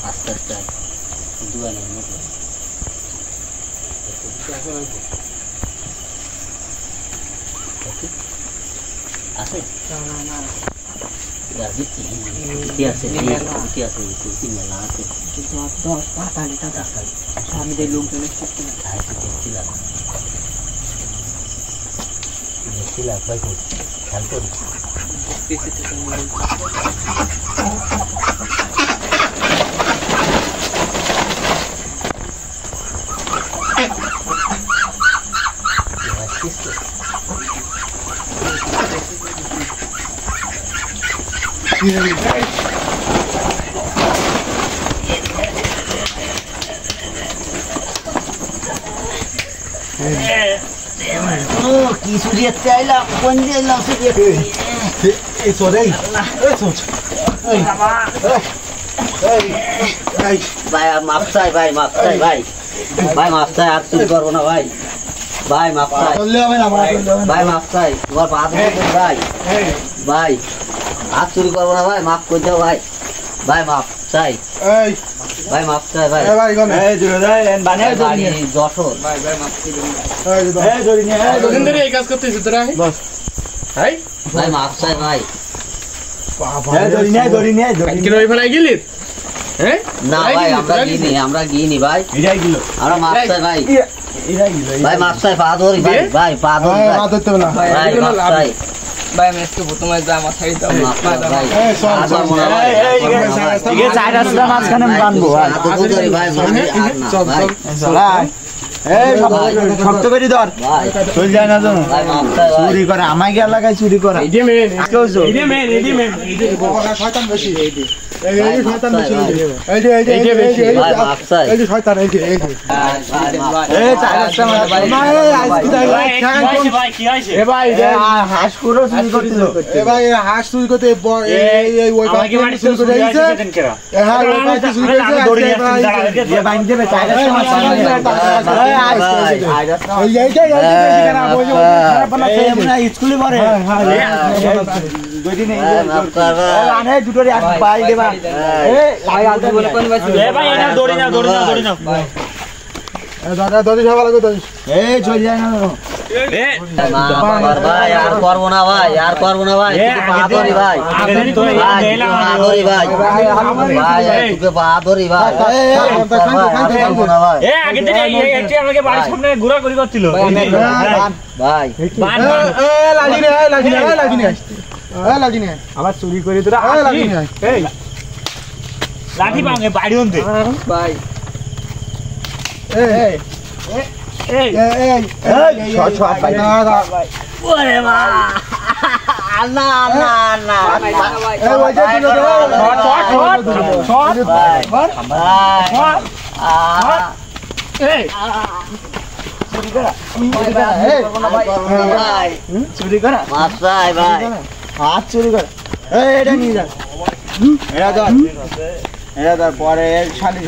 আস্তে আস্তে দোকানের মধ্যে আছে আমি লোকজনের দেখছিলাম ভাই খেয়াল করি কি সুরিয়াতে আইলাম কোন দিয়ে এলাম সুরিয়াতে এই সরে এই সোচ এই বাবা এই ভাই মাফ চাই ভাই মাফ চাই ভাই ভাই মাফ চাই আর চুরি করব না ভাই ভাই মাফ চাই বললে হবে না ভাই মাফ চাই তোমার পা ধরে ভাই ভাই আর চুরি করব না ভাই মাফ করে দাও ভাই ভাই মাফ চাই এই ভাই মাফ চাই ভাই এই ভাই কোন এই জুড়ে দেন বানে ধরি যশোর ভাই ভাই মাফ করে দিন এই ধরি নে এই ধরি নে এই কাজ করতেছিস তোরা বস ভাই ভাই মাফ চাই ভাই বাবা এই ধরি নে কি ওই ফলাই গেলি হ্যাঁ না ভাই আমরা গিনি ভাই এটাই গিলো আমরা মাফ চাই ভাই এটাই গিলো ভাই মাফ চাই পা ধরি ভাই ভাই পা ধরি ভাই পা ধরতে না ভাই মাফ চাই ভাই আমি একটু তোমায় যা মাথায় দাও ভাই এই সব ঠিক আছে চার রাস্তা মাঝখানে বানবো ভাই ধরি ভাই ভাই চল এই শক্ত করে ধর চল যায় না জানো চুরি করে আমায় গিয়ে লাগায় চুরি করে এই মেন এই মেন শয়তান বেশি এই শয়তান বেশি এই মাফ চাই এই শয়তান এই এই চার রাস্তা ভাই কি হইছে এ ভাই হাঁস পুরো চুরি করতেছিল এ ভাই হাঁস চুরি করতে এই ওই পাখি চুরি করে দিয়েছে এ হ্যাঁ ওই পাখি চুরি করেছে দৌড়ে এ বাইন দেবে চার রাস্তা মাছ স্কুলে পড়ে দুটোর পাই দেবা দাদা দড়ি খাওয়া লাগবে তো এই চলে যায় না ভাই আর করবো না ভাই আর করবো না ভাই বাহাদুরি ভাই বাহাদুরি ভাই তোকে বাহাদুরি ভাই আমাকে বাড়ির সামনে ঘোরাঘুরি করছিল ভাই লাগিনি আবার চুরি করে তোরা লাঠি ভাঙে বাড়ি হতে ভাই ওরে মা না না না চুরি করা ভাই হাত চুরি করা এটা নিয়ে যা এটা পরে শালি